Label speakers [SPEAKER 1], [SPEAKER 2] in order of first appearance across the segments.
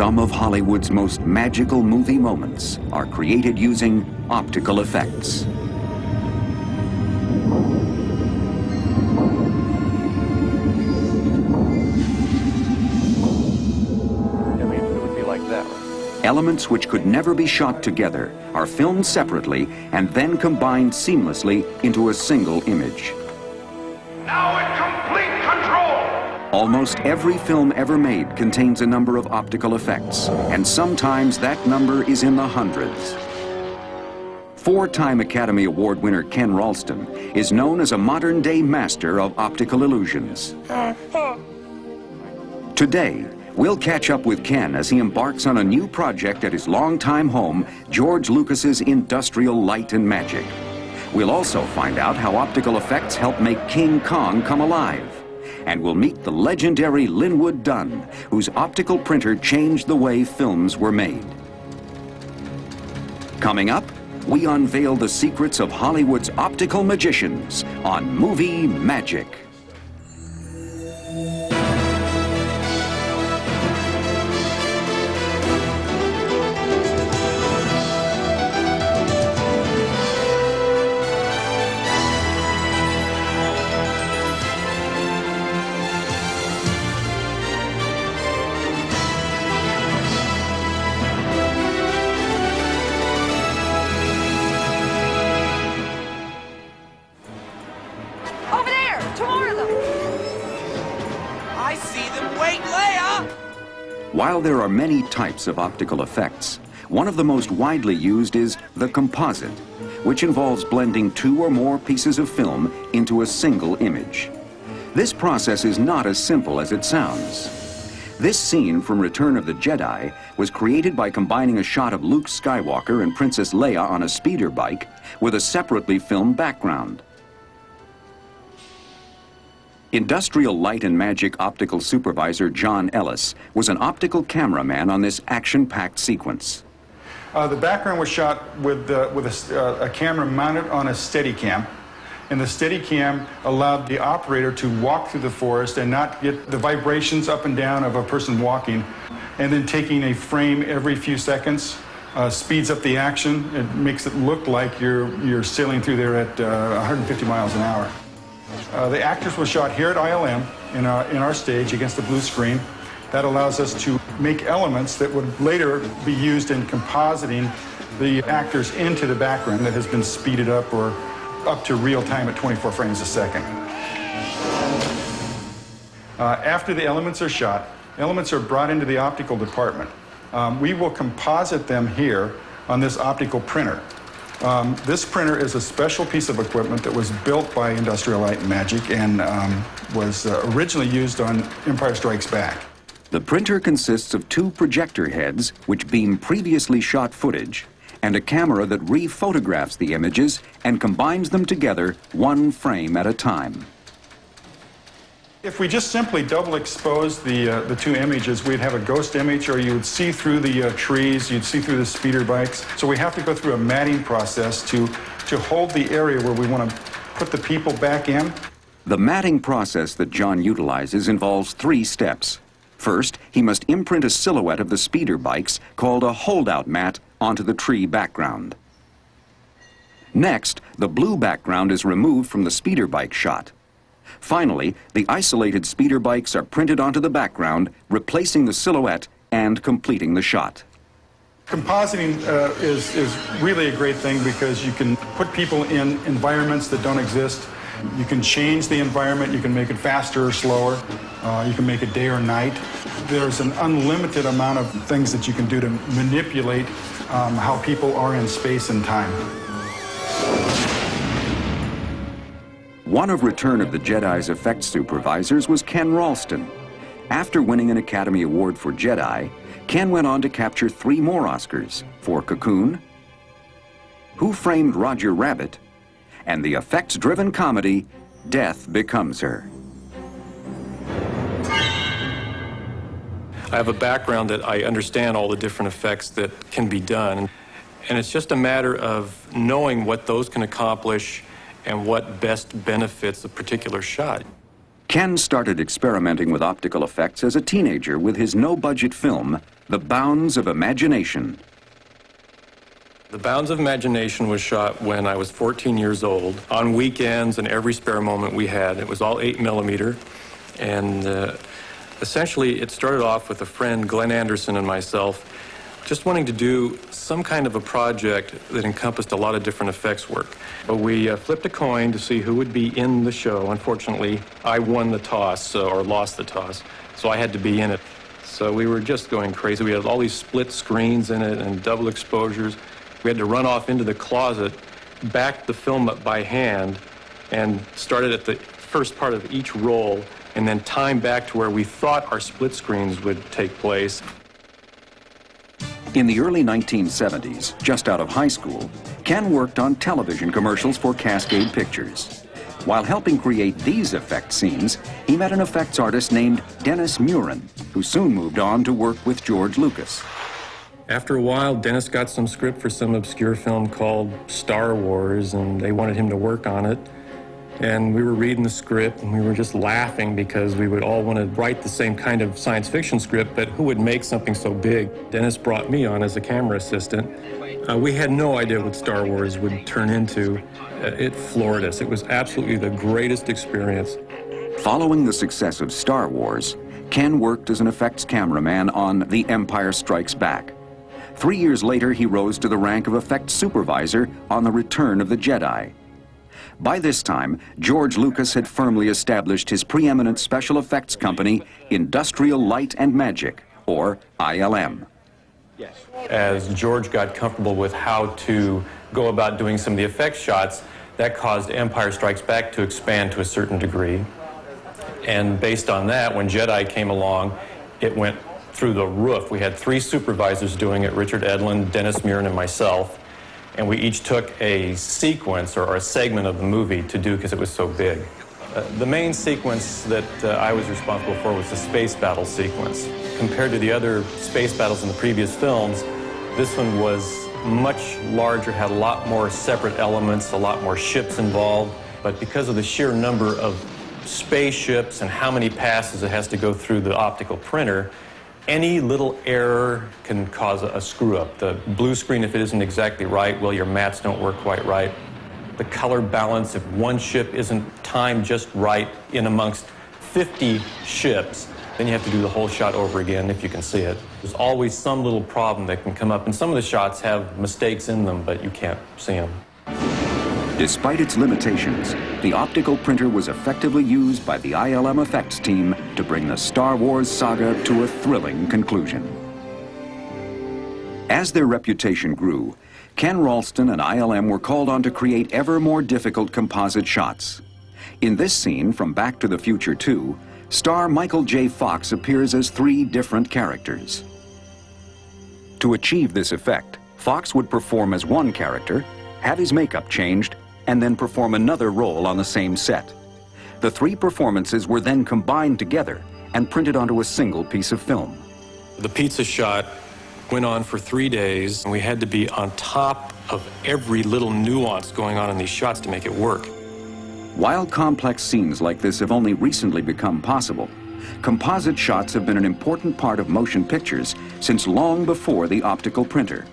[SPEAKER 1] Some of Hollywood's most magical movie moments are created using optical effects. Elements which could never be shot together are filmed separately and then combined seamlessly into a single image.
[SPEAKER 2] Now in complete control!
[SPEAKER 1] Almost every film ever made contains a number of optical effects, and sometimes that number is in the hundreds. Four-time Academy Award winner Ken Ralston is known as a modern-day master of optical illusions. Today, we'll catch up with Ken as he embarks on a new project at his longtime home, George Lucas's Industrial Light and Magic. We'll also find out how optical effects help make King Kong come alive. And we'll meet the legendary Linwood Dunn, whose optical printer changed the way films were made. Coming up, we unveil the secrets of Hollywood's optical magicians on Movie Magic. While there are many types of optical effects, one of the most widely used is the composite, which involves blending two or more pieces of film into a single image. This process is not as simple as it sounds. This scene from Return of the Jedi was created by combining a shot of Luke Skywalker and Princess Leia on a speeder bike with a separately filmed background. Industrial Light and Magic optical supervisor John Ellis was an optical cameraman on this action-packed sequence.
[SPEAKER 3] The background was shot with a camera mounted on a Steadicam, and the Steadicam allowed the operator to walk through the forest and not get the vibrations up and down of a person walking, and then taking a frame every few seconds speeds up the action. It makes it look like you're sailing through there at 150 miles an hour. The actors were shot here at ILM in our stage against the blue screen. That allows us to make elements that would later be used in compositing the actors into the background that has been speeded up or up to real time at 24 frames a second. After the elements are shot, elements are brought into the optical department. We will composite them here on this optical printer. This printer is a special piece of equipment that was built by Industrial Light and Magic and was originally used on Empire Strikes Back.
[SPEAKER 1] The printer consists of two projector heads which beam previously shot footage and a camera that re-photographs the images and combines them together one frame at a time.
[SPEAKER 3] If we just simply double expose the two images, we'd have a ghost image, or you would see through the trees, you'd see through the speeder bikes. So we have to go through a matting process to hold the area where we want to put the people back in.
[SPEAKER 1] The matting process that John utilizes involves 3 steps. First, he must imprint a silhouette of the speeder bikes called a holdout mat onto the tree background. Next, the blue background is removed from the speeder bike shot. Finally, the isolated speeder bikes are printed onto the background, replacing the silhouette and completing the shot.
[SPEAKER 3] Compositing is really a great thing because you can put people in environments that don't exist. You can change the environment, you can make it faster or slower, you can make it day or night. There's an unlimited amount of things that you can do to manipulate how people are in space and time.
[SPEAKER 1] One of Return of the Jedi's effects supervisors was Ken Ralston. After winning an Academy Award for Jedi, Ken went on to capture 3 more Oscars for Cocoon, Who Framed Roger Rabbit, and the effects-driven comedy Death Becomes Her.
[SPEAKER 4] I have a background that I understand all the different effects that can be done, and it's just a matter of knowing what those can accomplish and what best benefits a particular shot.
[SPEAKER 1] Ken started experimenting with optical effects as a teenager with his no-budget film, The Bounds of Imagination.
[SPEAKER 4] The Bounds of Imagination was shot when I was 14 years old, on weekends and every spare moment we had. It was all 8mm, and essentially it started off with a friend, Glenn Anderson, and myself, just wanting to do some kind of a project that encompassed a lot of different effects work. But we flipped a coin to see who would be in the show. Unfortunately, I won the toss, or lost the toss, so I had to be in it. So we were just going crazy. We had all these split screens in it and double exposures. We had to run off into the closet, back the film up by hand, and started at the first part of each roll, and then time back to where we thought our split screens would take place.
[SPEAKER 1] In the early 1970s, just out of high school, Ken worked on television commercials for Cascade Pictures. While helping create these effect scenes, he met an effects artist named Dennis Murin, who soon moved on to work with George Lucas.
[SPEAKER 4] After a while, Dennis got some script for some obscure film called Star Wars, and they wanted him to work on it. And we were reading the script, and we were just laughing because we would all want to write the same kind of science fiction script, but who would make something so big? Dennis brought me on as a camera assistant. We had no idea what Star Wars would turn into. It floored us. It was absolutely the greatest experience.
[SPEAKER 1] Following the success of Star Wars, Ken worked as an effects cameraman on The Empire Strikes Back. 3 years later, he rose to the rank of effects supervisor on The Return of the Jedi. By this time, George Lucas had firmly established his preeminent special effects company, Industrial Light and Magic, or ILM.
[SPEAKER 4] As George got comfortable with how to go about doing some of the effects shots, that caused Empire Strikes Back to expand to a certain degree. And based on that, when Jedi came along, it went through the roof. We had 3 supervisors doing it, Richard Edlund, Dennis Murin, and myself. And we each took a sequence or a segment of the movie to do because it was so big. The main sequence that I was responsible for was the space battle sequence. Compared to the other space battles in the previous films, this one was much larger, had a lot more separate elements, a lot more ships involved. But because of the sheer number of spaceships and how many passes it has to go through the optical printer, any little error can cause a screw-up. The blue screen, if it isn't exactly right, well, your mats don't work quite right. The color balance, if one ship isn't timed just right in amongst 50 ships, then you have to do the whole shot over again if you can see it. There's always some little problem that can come up, and some of the shots have mistakes in them, but you can't see them.
[SPEAKER 1] Despite its limitations, the optical printer was effectively used by the ILM effects team to bring the Star Wars saga to a thrilling conclusion. As their reputation grew, Ken Ralston and ILM were called on to create ever more difficult composite shots. In this scene from Back to the Future 2, star Michael J. Fox appears as 3 different characters. To achieve this effect, Fox would perform as one character, have his makeup changed, and then perform another role on the same set. The 3 performances were then combined together and printed onto a single piece of film.
[SPEAKER 4] The pizza shot went on for 3 days, and we had to be on top of every little nuance going on in these shots to make it work.
[SPEAKER 1] While complex scenes like this have only recently become possible, composite shots have been an important part of motion pictures since long before the optical printer.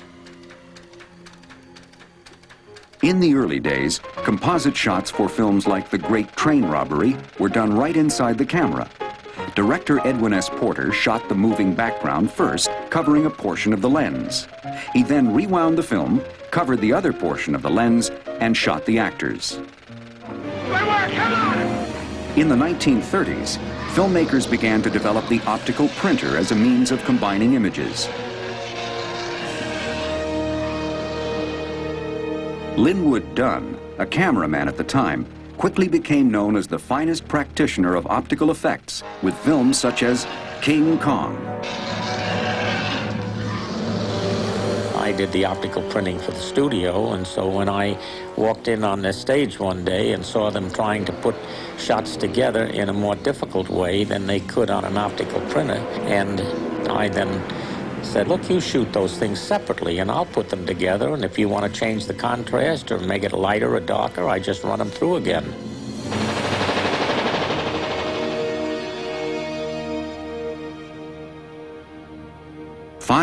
[SPEAKER 1] In the early days, composite shots for films like The Great Train Robbery were done right inside the camera. Director Edwin S. Porter shot the moving background first, covering a portion of the lens. He then rewound the film, covered the other portion of the lens, and shot the actors. In the 1930s, filmmakers began to develop the optical printer as a means of combining images. Linwood Dunn, a cameraman at the time, quickly became known as the finest practitioner of optical effects with films such as King Kong.
[SPEAKER 5] I did the optical printing for the studio, and so when I walked in on their stage one day and saw them trying to put shots together in a more difficult way than they could on an optical printer, and I then said, look, you shoot those things separately and I'll put them together, and if you want to change the contrast or make it lighter or darker, I just run them through again.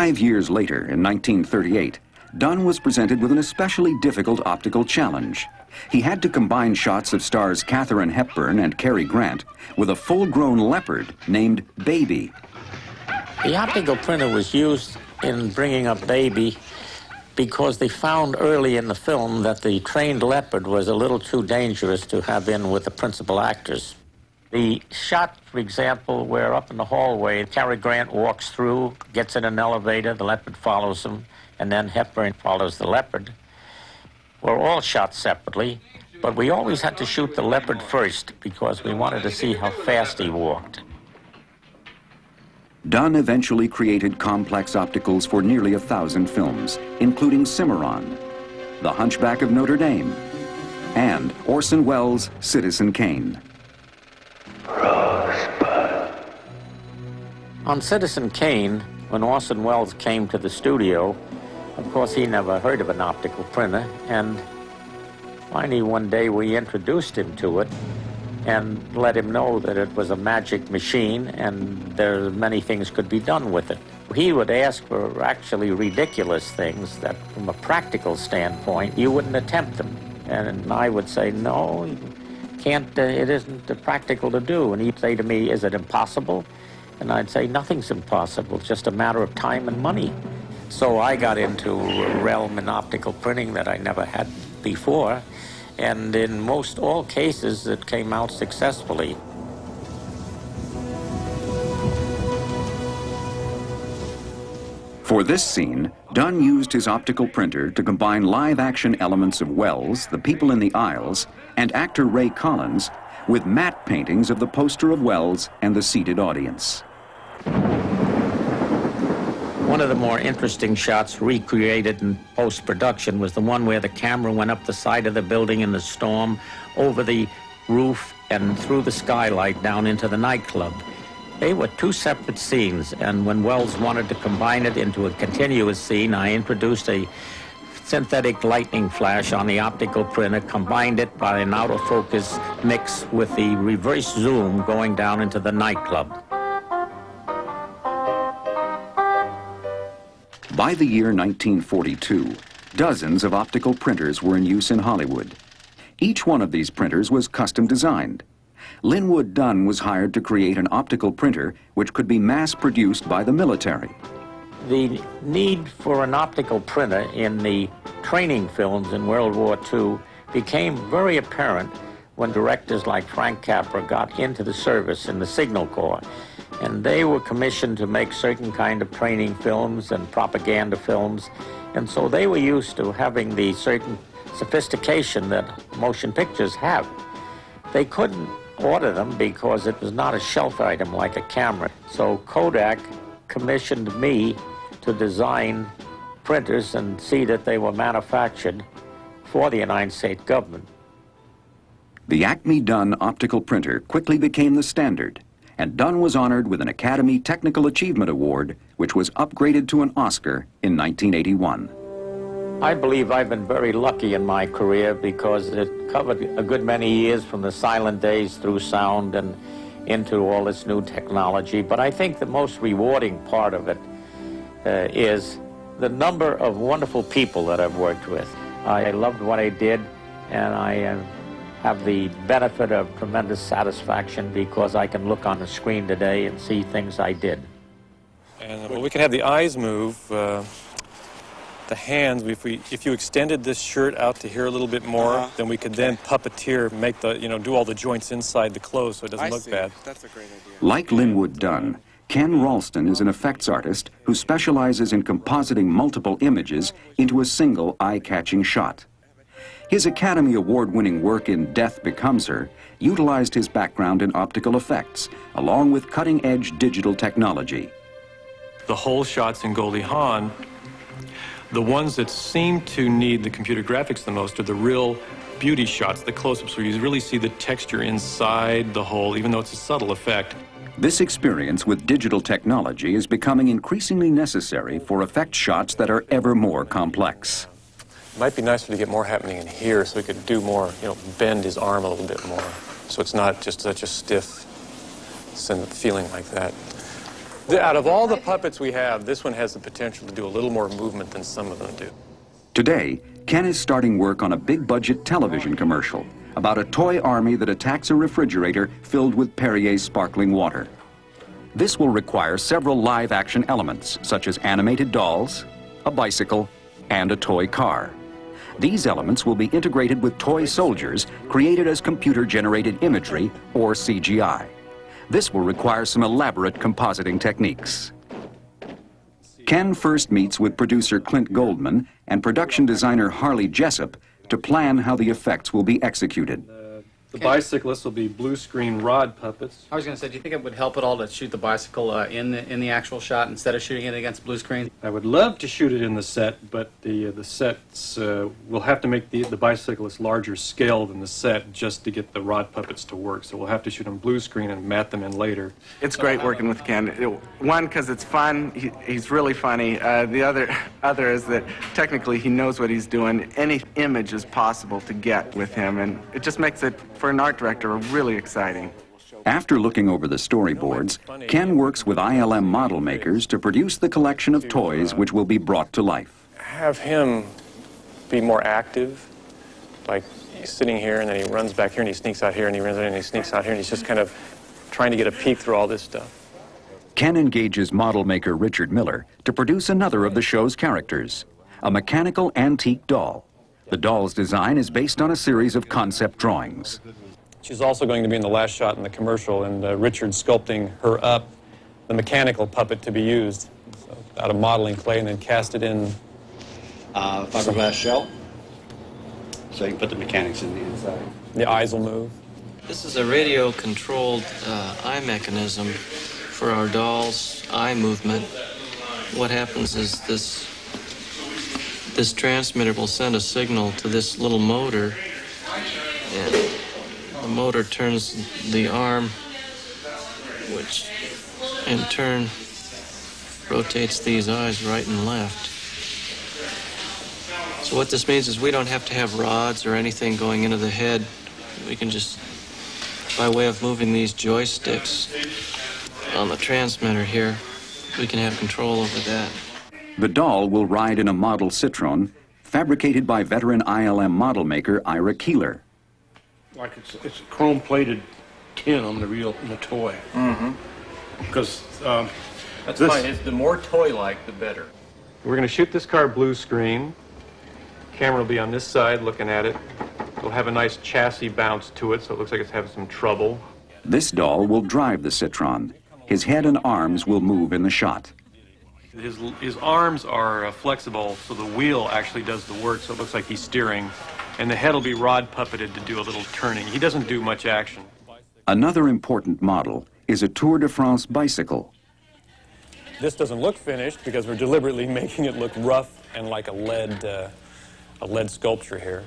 [SPEAKER 1] 5 years later, in 1938, Dunn was presented with an especially difficult optical challenge. He had to combine shots of stars Katharine Hepburn and Cary Grant with a full-grown leopard named Baby.
[SPEAKER 5] The optical printer was used in bringing up Baby because they found early in the film that the trained leopard was a little too dangerous to have in with the principal actors. The shot, for example, where up in the hallway, Cary Grant walks through, gets in an elevator, the leopard follows him, and then Hepburn follows the leopard, were all shot separately, but we always had to shoot the leopard first because we wanted to see how fast he walked.
[SPEAKER 1] Dunn eventually created complex opticals for nearly 1,000 films, including Cimarron, The Hunchback of Notre Dame, and Orson Welles' Citizen Kane.
[SPEAKER 5] On Citizen Kane, when Orson Welles came to the studio, of course he never heard of an optical printer, and finally one day we introduced him to it and let him know that it was a magic machine and there many things could be done with it. He would ask for actually ridiculous things that from a practical standpoint you wouldn't attempt them. And I would say, no, you can't, it isn't practical to do. And he'd say to me, is it impossible? And I'd say, nothing's impossible, it's just a matter of time and money. So I got into a realm in optical printing that I never had before. And in most all cases, it came out successfully.
[SPEAKER 1] For this scene, Dunn used his optical printer to combine live-action elements of Welles, the people in the aisles, and actor Ray Collins with matte paintings of the poster of Welles and the seated audience.
[SPEAKER 5] One of the more interesting shots recreated in post-production was the one where the camera went up the side of the building in the storm, over the roof, and through the skylight down into the nightclub. They were two separate scenes, and when Welles wanted to combine it into a continuous scene, I introduced a synthetic lightning flash on the optical printer, combined it by an out-of-focus mix with the reverse zoom going down into the nightclub.
[SPEAKER 1] By the year 1942, dozens of optical printers were in use in Hollywood. Each one of these printers was custom designed. Linwood Dunn was hired to create an optical printer which could be mass-produced by the military.
[SPEAKER 5] The need for an optical printer in the training films in World War II became very apparent when directors like Frank Capra got into the service in the Signal Corps. And they were commissioned to make certain kind of training films and propaganda films. And so they were used to having the certain sophistication that motion pictures have. They couldn't order them because it was not a shelf item like a camera. So Kodak commissioned me to design printers and see that they were manufactured for the United States government.
[SPEAKER 1] The Acme Dunn optical printer quickly became the standard, and Dunn was honored with an Academy Technical Achievement Award, which was upgraded to an Oscar in 1981.
[SPEAKER 5] I believe I've been very lucky in my career because it covered a good many years from the silent days through sound and into all this new technology. But I think the most rewarding part of it is the number of wonderful people that I've worked with. I loved what I did, and I have the benefit of tremendous satisfaction because I can look on the screen today and see things I did.
[SPEAKER 4] And well, we can have the eyes move, the hands. If you extended this shirt out to here a little bit more, then we could then puppeteer, make the, do all the joints inside the clothes so it doesn't look bad.
[SPEAKER 6] That's a great idea.
[SPEAKER 1] Like Linwood Dunn, Ken Ralston is an effects artist who specializes in compositing multiple images into a single eye-catching shot. His Academy Award-winning work in Death Becomes Her utilized his background in optical effects, along with cutting-edge digital technology.
[SPEAKER 4] The whole shots in Goldie Hawn, the ones that seem to need the computer graphics the most are the real beauty shots, the close-ups where you really see the texture inside the hole, even though it's a subtle effect.
[SPEAKER 1] This experience with digital technology is becoming increasingly necessary for effect shots that are ever more complex.
[SPEAKER 4] It might be nicer to get more happening in here so we could do more, bend his arm a little bit more. So it's not just such a stiff feeling like that. Out of all the puppets we have, this one has the potential to do a little more movement than some of them do.
[SPEAKER 1] Today, Ken is starting work on a big-budget television commercial about a toy army that attacks a refrigerator filled with Perrier's sparkling water. This will require several live-action elements, such as animated dolls, a bicycle, and a toy car. These elements will be integrated with toy soldiers created as computer-generated imagery, or CGI. This will require some elaborate compositing techniques. Ken first meets with producer Clint Goldman and production designer Harley Jessup to plan how the effects will be executed.
[SPEAKER 4] The bicyclists will be blue screen rod puppets.
[SPEAKER 6] I was going to say, do you think it would help at all to shoot the bicycle in the actual shot instead of shooting it against blue screen?
[SPEAKER 4] I would love to shoot it in the set, but the sets will have to make the bicyclists larger scale than the set just to get the rod puppets to work. So we'll have to shoot them blue screen and mat them in later.
[SPEAKER 7] It's great working with Ken. One, because it's fun. He's really funny. The other is that technically he knows what he's doing. Any image is possible to get with him, and it just makes it, for an art director, really exciting.
[SPEAKER 1] After looking over the storyboards, Ken works with ILM model makers to produce the collection of toys which will be brought to life.
[SPEAKER 4] Have him be more active, like he's sitting here and then he runs back here and he sneaks out here and he runs in and he sneaks out here and he's just kind of trying to get a peek through all this stuff.
[SPEAKER 1] Ken engages model maker Richard Miller to produce another of the show's characters, a mechanical antique doll. The doll's design is based on a series of concept drawings.
[SPEAKER 4] She's also going to be in the last shot in the commercial, and Richard's sculpting her up, the mechanical puppet to be used, so, out of modeling clay, and then cast it in.
[SPEAKER 8] Fiberglass shell, so you can put the mechanics in the inside.
[SPEAKER 4] The eyes will move.
[SPEAKER 9] This is a radio-controlled eye mechanism for our doll's eye movement. What happens is this transmitter will send a signal to this little motor, and the motor turns the arm, which in turn rotates these eyes right and left. So what this means is we don't have to have rods or anything going into the head. We can just, by way of moving these joysticks on the transmitter here, we can have control over that.
[SPEAKER 1] The doll will ride in a model Citroen fabricated by veteran ILM model maker Ira Keeler.
[SPEAKER 10] Like it's a chrome-plated tin on the toy. Mm-hmm. Because
[SPEAKER 4] that's fine. The more toy-like, the better. We're going to shoot this car blue screen. Camera will be on this side looking at it. It'll have a nice chassis bounce to it, so it looks like it's having some trouble.
[SPEAKER 1] This doll will drive the Citroen. His head and arms will move in the shot.
[SPEAKER 4] His arms are flexible, so the wheel actually does the work, so it looks like he's steering. And the head will be rod puppeted to do a little turning. He doesn't do much action.
[SPEAKER 1] Another important model is a Tour de France bicycle.
[SPEAKER 4] This doesn't look finished because we're deliberately making it look rough and like a lead sculpture here.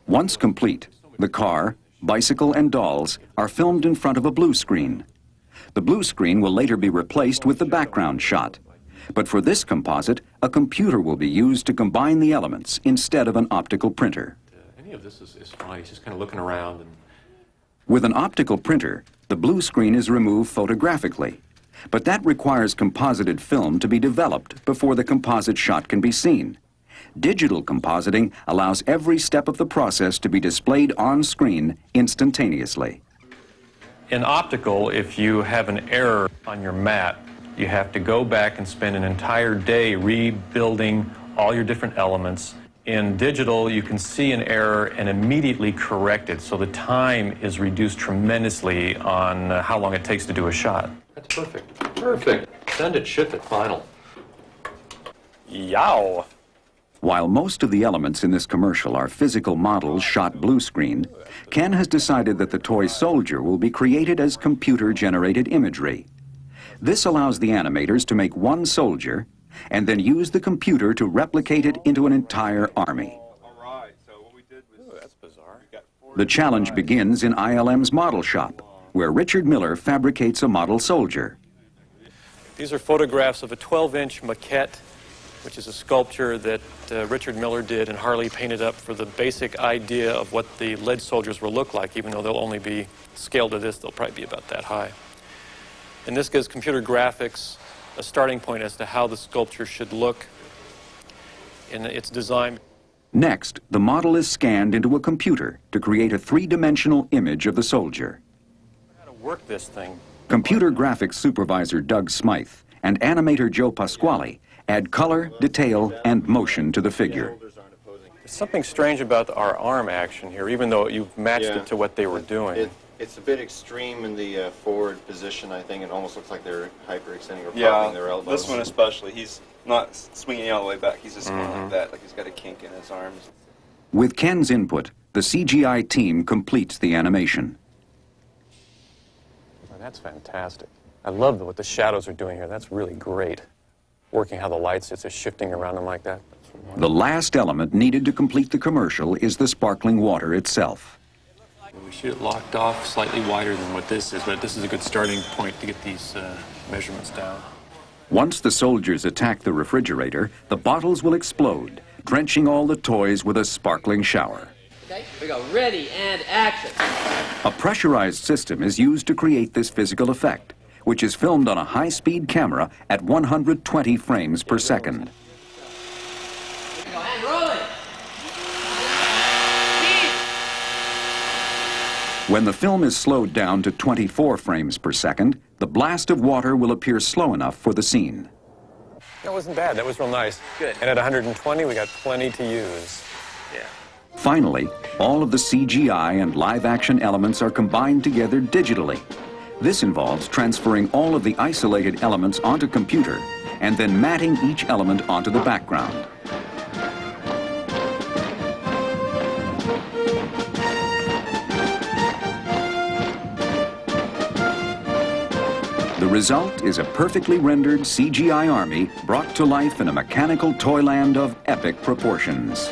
[SPEAKER 1] Once complete, the car, bicycle, and dolls are filmed in front of a blue screen. The blue screen will later be replaced with the background shot. But for this composite, a computer will be used to combine the elements instead of an optical printer.
[SPEAKER 4] Any of this is fine. He's just kind of looking around.
[SPEAKER 1] With an optical printer, the blue screen is removed photographically. But that requires composited film to be developed before the composite shot can be seen. Digital compositing allows every step of the process to be displayed on screen instantaneously.
[SPEAKER 4] In optical, if you have an error on your mat, you have to go back and spend an entire day rebuilding all your different elements. In digital, you can see an error and immediately correct it, so the time is reduced tremendously on how long it takes to do a shot. That's perfect. Perfect. Send it, ship it, final. Yow!
[SPEAKER 1] While most of the elements in this commercial are physical models shot blue screen, Ken has decided that the toy soldier will be created as computer-generated imagery. This allows the animators to make one soldier and then use the computer to replicate it into an entire army.
[SPEAKER 4] That's bizarre.
[SPEAKER 1] The challenge begins in ILM's model shop, where Richard Miller fabricates a model soldier.
[SPEAKER 4] These are photographs of a 12-inch maquette, which is a sculpture that Richard Miller did and Harley painted up for the basic idea of what the lead soldiers will look like. Even though they'll only be scaled to this, they'll probably be about that high. And this gives computer graphics a starting point as to how the sculpture should look in its design.
[SPEAKER 1] Next, the model is scanned into a computer to create a three-dimensional image of the soldier.
[SPEAKER 4] How to work this thing.
[SPEAKER 1] Computer graphics supervisor Doug Smythe and animator Joe Pasquale add color, detail, and motion to the figure.
[SPEAKER 4] There's something strange about our arm action here, even though you've matched it to what they were doing.
[SPEAKER 11] It's a bit extreme in the forward position, I think. It almost looks like they're hyperextending or popping their elbows.
[SPEAKER 12] This one especially. He's not swinging all the way back. He's just going like that, like he's got a kink in his arms.
[SPEAKER 1] With Ken's input, the CGI team completes the animation.
[SPEAKER 4] Oh, that's fantastic. I love what the shadows are doing here. That's really great. Working how the lights are shifting around them like that.
[SPEAKER 1] The last element needed to complete the commercial is the sparkling water itself.
[SPEAKER 4] We shoot it locked off slightly wider than what this is, but this is a good starting point to get these measurements down.
[SPEAKER 1] Once the soldiers attack the refrigerator, the bottles will explode, drenching all the toys with a sparkling shower.
[SPEAKER 13] Okay, we go. Ready and action.
[SPEAKER 1] A pressurized system is used to create this physical effect, which is filmed on a high-speed camera at 120 frames per second.
[SPEAKER 13] Go, and rolling.
[SPEAKER 1] When the film is slowed down to 24 frames per second, the blast of water will appear slow enough for the scene.
[SPEAKER 4] That wasn't bad. That was real nice.
[SPEAKER 13] Good.
[SPEAKER 4] And at 120, we got plenty to use.
[SPEAKER 13] Yeah.
[SPEAKER 1] Finally, all of the CGI and live-action elements are combined together digitally. This involves transferring all of the isolated elements onto computer and then matting each element onto the background. The result is a perfectly rendered CGI army brought to life in a mechanical toyland of epic proportions.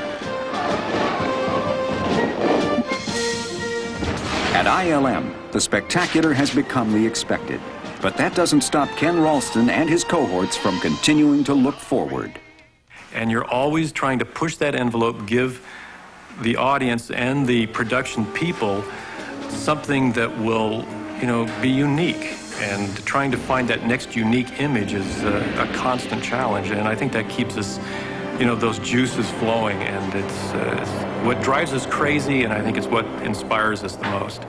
[SPEAKER 1] At ILM, the spectacular has become the expected. But that doesn't stop Ken Ralston and his cohorts from continuing to look forward.
[SPEAKER 4] And you're always trying to push that envelope, give the audience and the production people something that will, be unique. And trying to find that next unique image is a constant challenge. And I think that keeps us, those juices flowing. And it's what drives us crazy, and I think it's what inspires us the most.